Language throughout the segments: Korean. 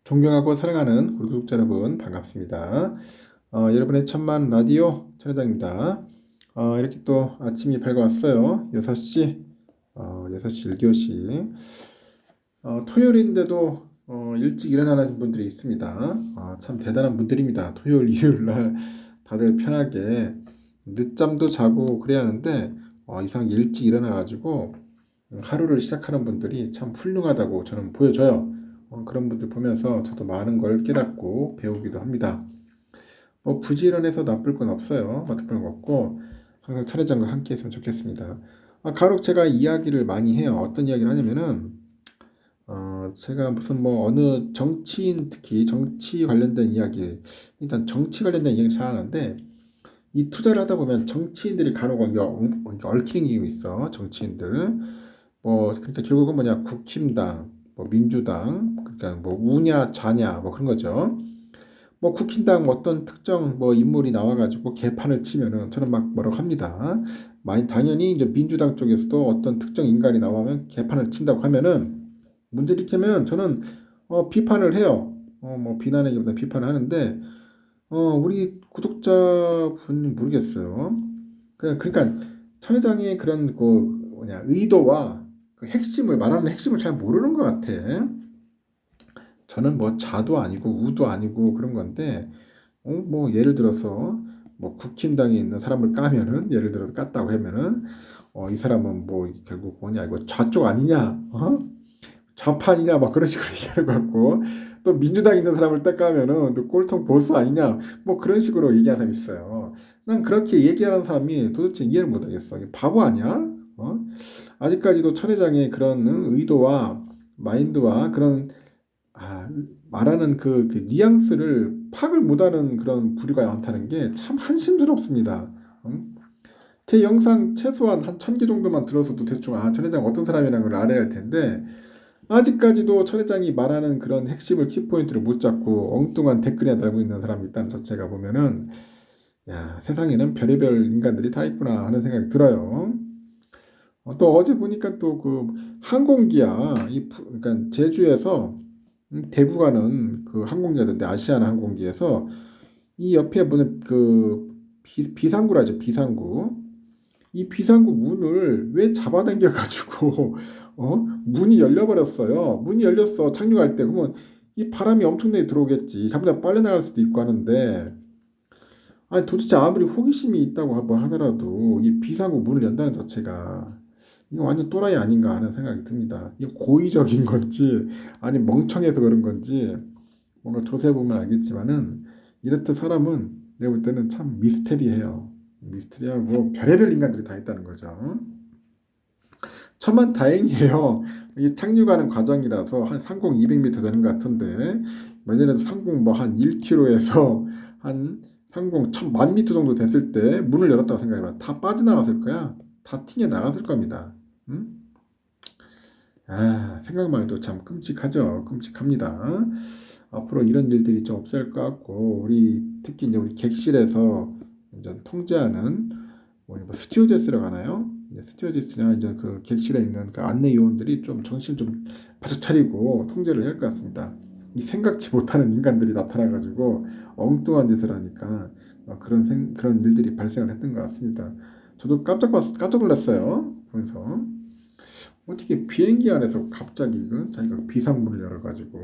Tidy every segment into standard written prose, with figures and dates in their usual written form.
존경하고 사랑하는 우리 구독자 여러분 반갑습니다. 여러분의 천만 라디오 천회장입니다. 이렇게 또 아침이 밝아왔어요. 6시 6시 1교시 토요일인데도 일찍 일어나는 분들이 있습니다. 참 대단한 분들입니다. 토요일 일요일날 다들 편하게 늦잠도 자고 그래야 하는데 이상하게 일찍 일어나가지고 하루를 시작하는 분들이 참 훌륭하다고 저는 보여져요. 그런 분들 보면서 저도 많은 걸 깨닫고 배우기도 합니다. 뭐 부지런해서 나쁠 건 없어요. 나쁠 건 없고 항상 차례장과 함께 했으면 좋겠습니다. 간혹 제가 이야기를 많이 해요. 어떤 이야기를 하냐면은 제가 무슨 뭐 어느 정치인, 특히 정치 관련된 이야기, 일단 정치 관련된 이야기 잘 하는데 이 투자를 하다 보면 정치인들이 간혹 얽히는 게 있어. 정치인들 뭐 그러니까 결국은 뭐냐, 국힘당, 뭐 민주당, 그러니까 뭐 우냐 좌냐 뭐 그런 거죠. 뭐 국힘당 뭐 어떤 특정 뭐 인물이 나와가지고 개판을 치면은 저는 막 뭐라고 합니다. 많이 당연히 이제 민주당 쪽에서도 어떤 특정 인간이 나오면 개판을 친다고 하면은 문제를 일으키면은 저는 비판을 해요. 뭐 비난하기보다 비판을 하는데 우리 구독자분 모르겠어요. 그러니까 천 회장의 그런 그 뭐냐 의도와 그 핵심을 말하는 핵심을 잘 모르는 것 같아. 저는 뭐 자도 아니고 우도 아니고 그런 건데, 뭐 예를 들어서 뭐 국힘당에 있는 사람을 까면은, 예를 들어서 깠다고 하면은 이 사람은 뭐 결국 뭐냐, 이거 좌쪽 아니냐, 좌파니냐 막 그런 식으로 얘기하는 것 같고, 또 민주당에 있는 사람을 딱 까면은 또 꼴통 보수 아니냐 뭐 그런 식으로 얘기하는 사람이 있어요. 난 그렇게 얘기하는 사람이 도대체 이해를 못하겠어. 이게 바보 아니야? 아직까지도 천 회장의 그런 의도와 마인드와 그런 말하는 그 뉘앙스를 파악을 못하는 그런 부류가 많다는 게 참 한심스럽습니다. 제 영상 최소한 한 1,000개 정도만 들어서도 대충 천 회장 어떤 사람이라는 걸 알아야 할 텐데, 아직까지도 천 회장이 말하는 그런 핵심을 키포인트를 못 잡고 엉뚱한 댓글에 달고 있는 사람이 있다는 자체가 보면은, 야, 세상에는 별의별 인간들이 다 있구나 하는 생각이 들어요. 또 어제 보니까 또 그 항공기야, 그러니까 제주에서 대구 가는 그 항공기였는데, 아시아나 항공기에서 이 옆에 보는 그 비상구라죠, 비상구. 이 비상구 문을 왜 잡아당겨 가지고 문이 열려버렸어요. 문이 열렸어, 착륙할 때. 그러면 이 바람이 엄청나게 들어오겠지. 잘못하면 빨려 나갈 수도 있고 하는데, 아니 도대체 아무리 호기심이 있다고 한번 하더라도 이 비상구 문을 연다는 자체가 이거 완전 또라이 아닌가 하는 생각이 듭니다. 이게 고의적인 건지 아니 멍청해서 그런 건지 뭔가 조사해 보면 알겠지만은, 이렇듯 사람은 내가 볼 때는 참 미스테리해요. 미스테리하고 별의별 인간들이 다 있다는 거죠. 천만 다행이에요. 이 착륙하는 과정이라서 한 상공 200m 되는 것 같은데, 예전에도 상공 뭐 한 1km에서 한 상공 1,000만 m 정도 됐을 때 문을 열었다고 생각해봐. 다 빠져나갔을 거야. 다 튕겨 나갔을 겁니다. 응? 생각만 해도 참 끔찍하죠. 끔찍합니다. 앞으로 이런 일들이 좀 없을 것 같고, 우리 특히 이제 우리 객실에서 이제 통제하는 뭐 스튜어디스라고 하나요? 이제 스튜어디스나 이제 그 객실에 있는 그 안내 요원들이 좀 정신 좀 바짝 차리고 통제를 해야 할 것 같습니다. 이 생각지 못하는 인간들이 나타나가지고 엉뚱한 짓을 하니까 그런 일들이 발생을 했던 것 같습니다. 저도 깜짝 놀랐어요. 그래서 어떻게 비행기 안에서 갑자기 자기가 비상문을 열어가지고,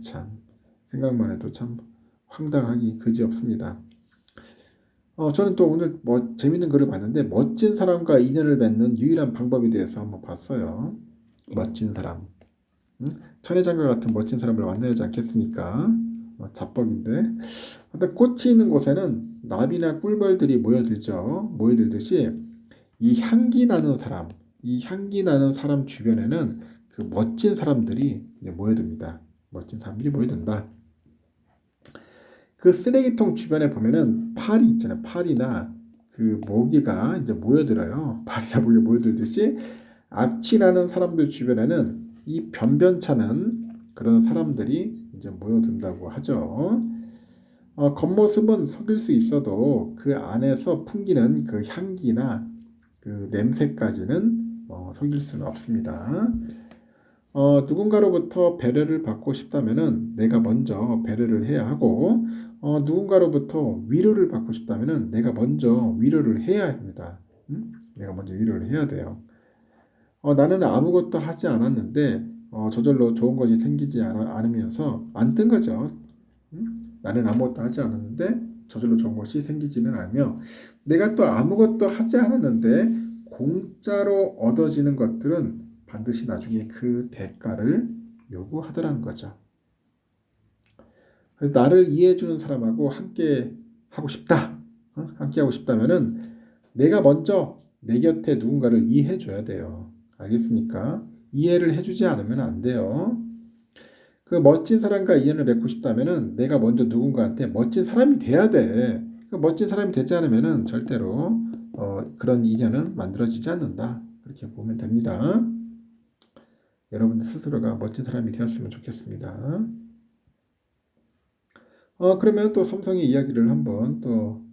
참 생각만 해도 참 황당하기 그지없습니다. 저는 또 오늘 뭐 재밌는 글을 봤는데, 멋진 사람과 인연을 맺는 유일한 방법에 대해서 한번 봤어요. 멋진 사람, 천혜장과 같은 멋진 사람을 만나야 하지 않겠습니까? 자뻑인데. 근데 꽃이 있는 곳에는 나비나 꿀벌들이 모여들듯이 이 향기 나는 사람, 이 향기 나는 사람 주변에는 그 멋진 사람들이 이제 모여듭니다. 멋진 사람들이 모여든다. 그 쓰레기통 주변에 보면은 파리 있잖아요. 파리나 그 모기가 이제 모여들어요. 파리나 모기가 모여들듯이 악취나는 사람들 주변에는 이 변변찮은 그런 사람들이 이제 모여든다고 하죠. 겉모습은 속일 수 있어도 그 안에서 풍기는 그 향기나 그 냄새까지는 속일 수는 없습니다. 누군가로부터 배려를 받고 싶다면은 내가 먼저 배려를 해야 하고, 누군가로부터 위로를 받고 싶다면은 내가 먼저 위로를 해야 합니다. 내가 먼저 위로를 해야 돼요. 나는 아무것도 하지 않았는데 저절로 좋은 것이 생기지 않으면서 안 뜬 거죠. 나는 아무것도 하지 않았는데 저절로 좋은 것이 생기지는 않으며, 내가 또 아무것도 하지 않았는데 공짜로 얻어지는 것들은 반드시 나중에 그 대가를 요구하더라는 거죠. 그래서 나를 이해해주는 사람하고 함께 하고 싶다. 함께 하고 싶다면은 내가 먼저 내 곁에 누군가를 이해해줘야 돼요. 알겠습니까? 이해를 해주지 않으면 안 돼요. 그 멋진 사람과 인연을 맺고 싶다면은 내가 먼저 누군가한테 멋진 사람이 돼야 돼. 그 멋진 사람이 되지 않으면은 절대로 그런 인연은 만들어지지 않는다. 그렇게 보면 됩니다. 여러분들 스스로가 멋진 사람이 되었으면 좋겠습니다. 그러면 또 삼성의 이야기를 한번 또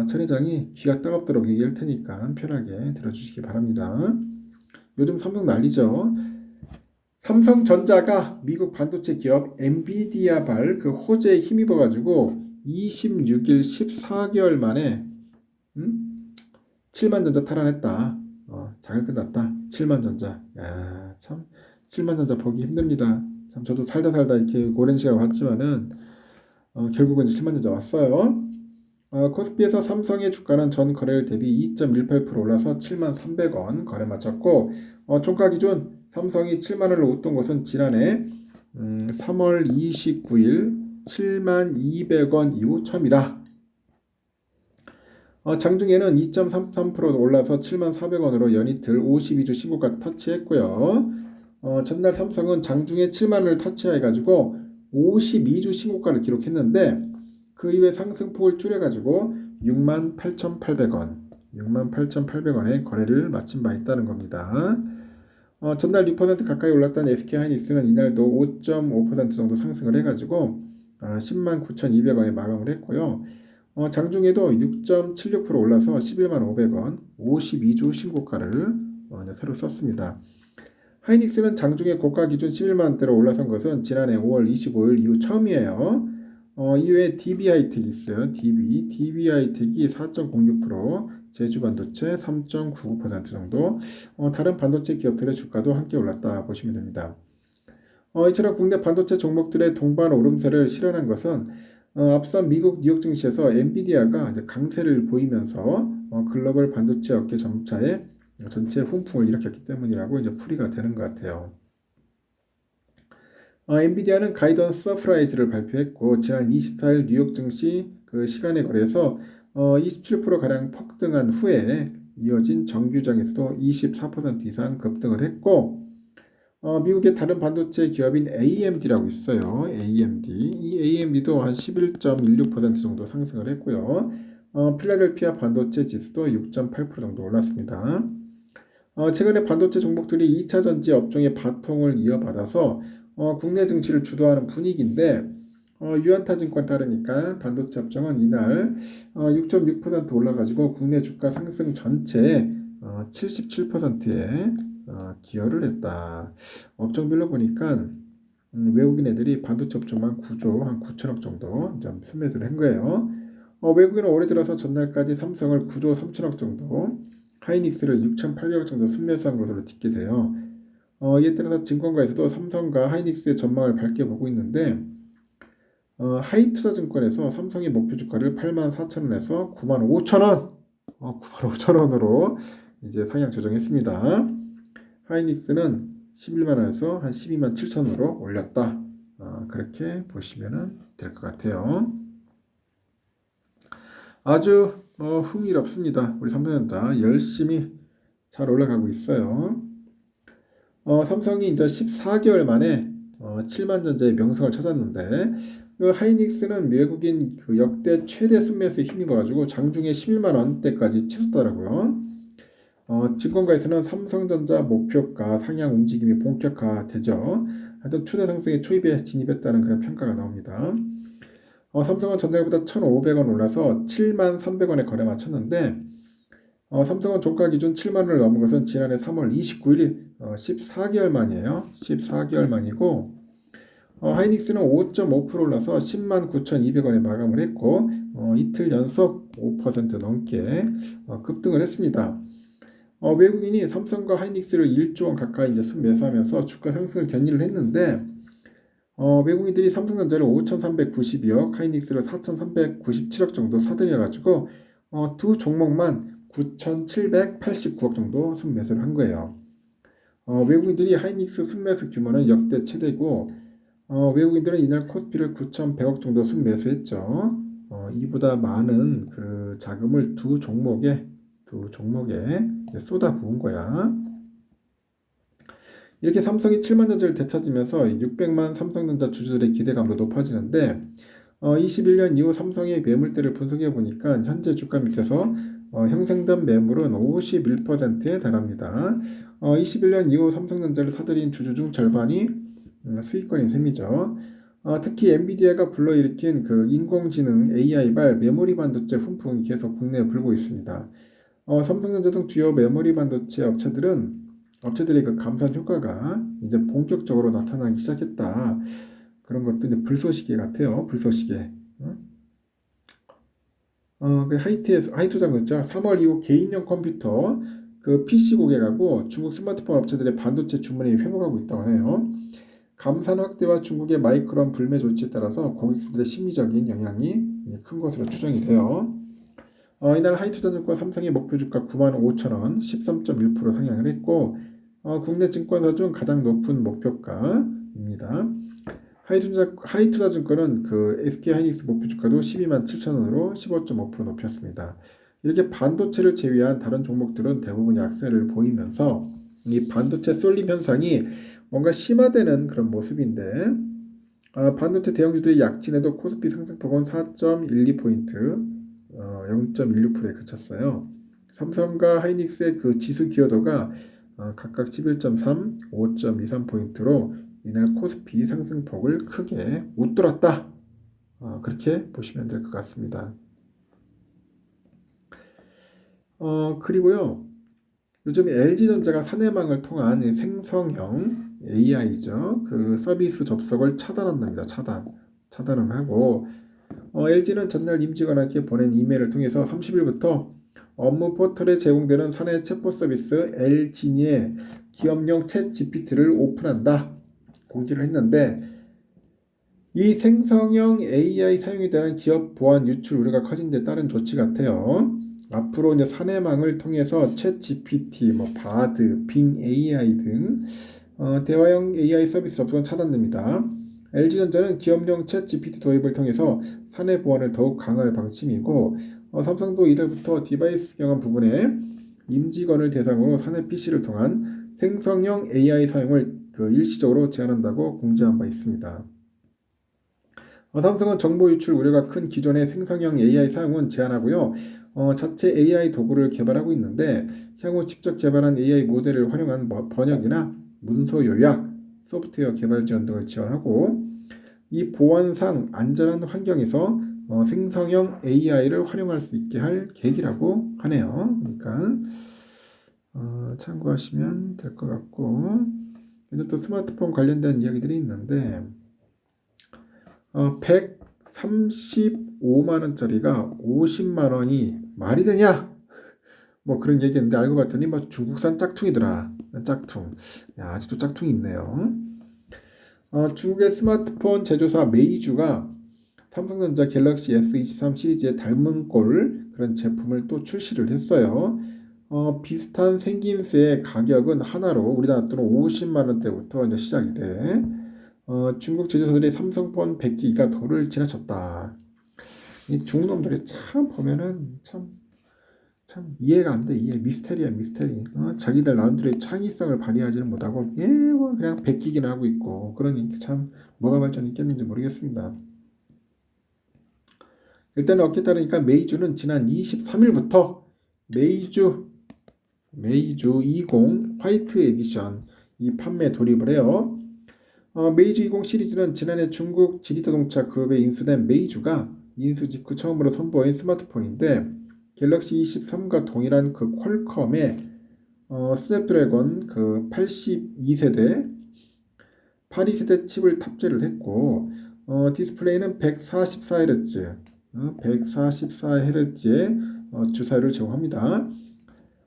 천 회장이 귀가 따갑도록 얘기할 테니까 편하게 들어주시기 바랍니다. 요즘 삼성 난리죠. 삼성전자가 미국 반도체 기업 엔비디아발 그 호재에 힘입어 가지고 26일 14개월 만에 7만 전자 탈환했다. 장을 끝났다. 7만 전자. 야, 참 7만 전자 보기 힘듭니다. 참 저도 살다 이렇게 오랜 시간 왔지만은 결국은 7만 전자 왔어요. 코스피에서 삼성의 주가는 전 거래일 대비 2.18% 올라서 7만 300원 거래 마쳤고, 종가 기준 삼성이 7만 원을 웃돈 것은 지난해 3월 29일 7만 200원 이후 처음이다. 장중에는 2.33% 올라서 7만 400원으로 연이틀 52주 신고가 터치했고요. 전날 삼성은 장중에 7만 원을 터치해가지고 52주 신고가를 기록했는데 그 이후에 상승폭을 줄여가지고 68,800원, 68,800원에 거래를 마친 바 있다는 겁니다. 전날 6% 가까이 올랐던 SK하이닉스는 이날도 5.5% 정도 상승을 해가지고 109,200원에 마감을 했고요. 장중에도 6.76% 올라서 11만 500원, 52주 신고가를 새로 썼습니다. 하이닉스는 장중에 고가 기준 11만원대로 올라선 것은 지난해 5월 25일 이후 처음이에요. 이외에 DB하이텍이 있어요. DB하이텍이 4.06%, 제주반도체 3.99% 정도, 다른 반도체 기업들의 주가도 함께 올랐다 보시면 됩니다. 이처럼 국내 반도체 종목들의 동반 오름세를 실현한 것은 앞선 미국 뉴욕 증시에서 엔비디아가 이제 강세를 보이면서 글로벌 반도체 업계 점차에 전체 훈풍을 일으켰기 때문이라고 이제 풀이가 되는 것 같아요. 엔비디아는 가이던스 서프라이즈를 발표했고 지난 24일 뉴욕 증시 그 시간에 거래에서 27%가량 폭등한 후에 이어진 정규장에서도 24% 이상 급등을 했고, 미국의 다른 반도체 기업인 AMD라고 있어요. AMD. 이 AMD도 한 11.16% 정도 상승을 했고요. 필라델피아 반도체 지수도 6.8% 정도 올랐습니다. 최근에 반도체 종목들이 2차 전지 업종의 바통을 이어받아서 국내 증시를 주도하는 분위기인데, 유안타증권 따르니까 반도체 업종은 이날 6.6% 올라가지고 국내 주가 상승 전체의 77%에 기여를 했다. 업종별로 보니까 외국인 애들이 반도체 업종만 9조 한 9천억 정도 좀 순매수를 한 거예요. 외국인은 올해 들어서 전날까지 삼성을 9조 3천억 정도, 하이닉스를 6,800억 정도 순매수한 것으로 듣게 돼요. 이에 따라서 증권가에서도 삼성과 하이닉스의 전망을 밝게 보고 있는데, 하이투자증권에서 삼성의 목표 주가를 84,000원에서 95,000원, 95,000원으로 이제 상향 조정했습니다. 하이닉스는 11만원에서 한 127,000원으로 올렸다. 그렇게 보시면 될 것 같아요. 아주 흥미롭습니다. 우리 삼성전자 열심히 잘 올라가고 있어요. 삼성이 이제 14개월 만에 7만 전자의 명성을 찾았는데, 그 하이닉스는 외국인 그 역대 최대 순매수에 힘입어가지고 장중에 11만 원대까지 치솟더라고요. 증권가에서는 삼성전자 목표가 상향 움직임이 본격화되죠. 하여튼 추세 상승의 초입에 진입했다는 그런 평가가 나옵니다. 삼성은 전날보다 1,500원 올라서 7만 300원에 거래 마쳤는데, 삼성은 종가 기준 7만 원을 넘은 것은 지난해 3월 29일 14개월 만이에요. 14개월 만이고 하이닉스는 5.5% 올라서 10만 9,200원에 마감을 했고 이틀 연속 5% 넘게 급등을 했습니다. 외국인이 삼성과 하이닉스를 1조 원 가까이 이제 순매수하면서 주가 상승을 견인을 했는데 외국인들이 삼성전자를 5,392억, 하이닉스를 4,397억 정도 사들여가지고 두 종목만 9,789억 정도 순매수를 한 거예요. 외국인들이 하이닉스 순매수 규모는 역대 최대고 외국인들은 이날 코스피를 9,100억 정도 순매수했죠. 이보다 많은 그 자금을 두 종목에 쏟아부은 거야. 이렇게 삼성이 7만 전자를 되찾으면서 600만 삼성전자 주주들의 기대감도 높아지는데 21년 이후 삼성의 매물대를 분석해 보니까 현재 주가 밑에서 형성된 매물은 51%에 달합니다. 21년 이후 삼성전자를 사들인 주주 중 절반이 수익권인 셈이죠. 특히 엔비디아가 불러일으킨 그 인공지능 AI발 메모리 반도체 훈풍이 계속 국내에 불고 있습니다. 삼성전자 등 주요 메모리 반도체 업체들의 그 감산 효과가 이제 본격적으로 나타나기 시작했다. 그런 것도 이제 불쏘시개 같아요. 불쏘시개. 그 하이투자는 있죠. 3월 이후 개인용 컴퓨터 그 PC 고객하고 중국 스마트폰 업체들의 반도체 주문이 회복하고 있다고 해요. 감산 확대와 중국의 마이크론 불매 조치에 따라서 고객들의 심리적인 영향이 큰 것으로 추정이 돼요. 이날 하이투자증권 삼성의 목표 주가 95,000원 13.1% 상향을 했고 국내 증권사 중 가장 높은 목표가입니다. 하이투자증권은 그 SK하이닉스 목표 주가도 127,000원으로 15.5% 높였습니다. 이렇게 반도체를 제외한 다른 종목들은 대부분 약세를 보이면서 이 반도체 쏠림 현상이 뭔가 심화되는 그런 모습인데 반도체 대형주들의 약진에도 코스피 상승폭은 4.12포인트 0.16%에 그쳤어요. 삼성과 하이닉스의 그 지수 기여도가 각각 11.3, 5.23포인트로 이날 코스피 상승폭을 크게 웃돌았다. 그렇게 보시면 될 것 같습니다. 그리고요. 요즘 LG전자가 사내망을 통한 생성형 AI죠. 그 서비스 접속을 차단한답니다. 차단을 하고 LG는 전날 임직원에게 보낸 이메일을 통해서 30일부터 업무 포털에 제공되는 사내 챗봇 서비스 LG니의 기업용 챗 GPT를 오픈한다. 공지를 했는데 이 생성형 AI 사용에 대한 기업 보안 유출 우려가 커진 데 따른 조치 같아요. 앞으로 이제 사내망을 통해서 챗 GPT, 바드, 빙 AI 등 대화형 AI 서비스 접속은 차단됩니다. LG전자는 기업용 챗 GPT 도입을 통해서 사내 보안을 더욱 강화할 방침이고 삼성도 이달부터 디바이스 경험 부분에 임직원을 대상으로 사내 PC를 통한 생성형 AI 사용을 일시적으로 제한한다고 공지한 바 있습니다. 삼성은 정보 유출 우려가 큰 기존의 생성형 AI 사용은 제한하고요. 자체 AI 도구를 개발하고 있는데 향후 직접 개발한 AI 모델을 활용한 번역이나 문서 요약, 소프트웨어 개발 지원 등을 지원하고 이 보안상 안전한 환경에서 생성형 AI를 활용할 수 있게 할 계획이라고 하네요. 그러니까 참고하시면 될 것 같고 이제 또 스마트폰 관련된 이야기들이 있는데 135만 원짜리가 50만 원이 말이 되냐? 그런 얘기했는데 알고 봤더니 중국산 짝퉁이더라. 짝퉁. 야, 아직도 짝퉁이 있네요. 중국의 스마트폰 제조사 메이주가 삼성전자 갤럭시 S23 시리즈의 닮은 꼴 그런 제품을 또 출시를 했어요. 비슷한 생김새의 가격은 하나로 우리나라 돈으로 50만 원대부터 이제 시작이 돼. 중국 제조사들이 삼성폰 100기가 도를 지나쳤다. 이 중국 놈들이 참 보면은 참 이해가 안 돼. 미스테리야 미스테리. 자기들 나름대로의 창의성을 발휘하지는 못하고 그냥 100기기나 하고 있고 그러니 참 뭐가 발전이 있겠는지 모르겠습니다. 일단은 어깨 따르니까 메이주는 지난 23일부터 메이주 20 화이트 에디션 이 판매 돌입을 해요. 메이주 20 시리즈는 지난해 중국 지리자동차 그룹에 인수된 메이주가 인수 직후 처음으로 선보인 스마트폰인데 갤럭시 E13과 동일한 그 퀄컴의 스냅드래곤 그 82세대 82세대 칩을 탑재를 했고 디스플레이는 144Hz 144Hz의 주사율을 제공합니다.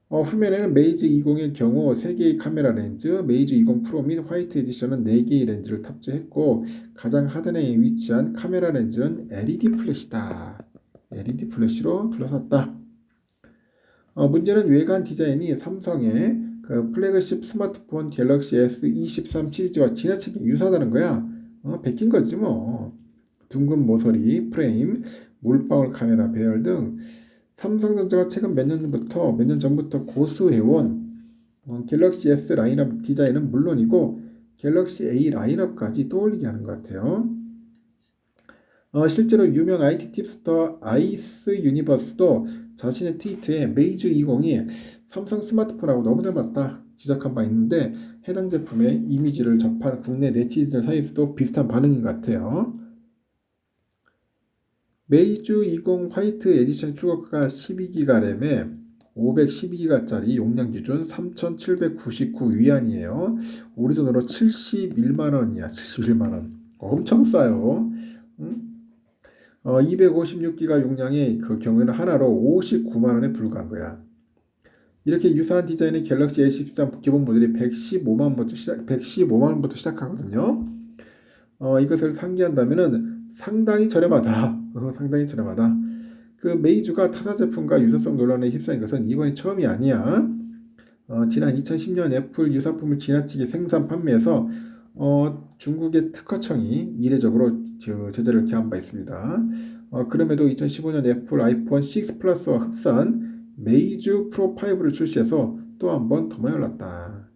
후면에는 메이지 20의 경우 3개의 카메라 렌즈, 메이지 20 프로 및 화이트 에디션은 4개의 렌즈를 탑재했고 가장 하단에 위치한 카메라 렌즈는 LED 플래시다. LED 플래시로 둘러쌌다. 문제는 외관 디자인이 삼성의 그 플래그십 스마트폰 갤럭시 S23 시리즈와 지나치게 유사하다는 거야. 베낀 거지 뭐. 둥근 모서리, 프레임, 물방울 카메라 배열 등 삼성전자가 최근 몇 년 전부터 고수해온 갤럭시 S 라인업 디자인은 물론이고 갤럭시 A 라인업까지 떠올리게 하는 것 같아요. 실제로 유명 IT 팁스터 아이스 유니버스도 자신의 트위터에 메이즈 20이 삼성 스마트폰하고 너무 닮았다 지적한 바 있는데 해당 제품의 이미지를 접한 국내 네티즌 사이에서도 비슷한 반응인 것 같아요. 메이즈 20 화이트 에디션 출고가 12기가 램에 512기가짜리 용량 기준 3,799위안이에요. 우리 돈으로 71만원이야. 71만원. 엄청 싸요. 256기가 용량의 그 경우에는 하나로 59만원에 불과한 거야. 이렇게 유사한 디자인의 갤럭시 A13 기본 모델이 115만원부터 시작하거든요. 이것을 상기한다면은 상당히 저렴하다. 상당히 저렴하다. 그 메이즈가 타사 제품과 유사성 논란에 휩싸인 것은 이번이 처음이 아니야. 지난 2010년 애플 유사품을 지나치게 생산 판매해서 중국의 특허청이 이례적으로 제재를 개한 바 있습니다. 그럼에도 2015년 애플 아이폰 6 플러스와 흡사한 메이즈 프로 5를 출시해서 또 한 번 더 모여났다.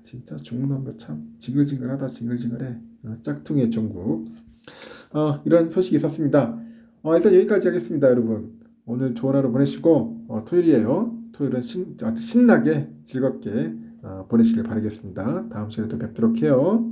진짜 중국 놈들 참 징글징글하다. 징글징글해. 짝퉁의 중국. 이런 소식이 있었습니다. 일단 여기까지 하겠습니다, 여러분. 오늘 좋은 하루 보내시고 토요일이에요. 토요일은 아주 신나게 즐겁게 보내시길 바라겠습니다. 다음 시간에 또 뵙도록 해요.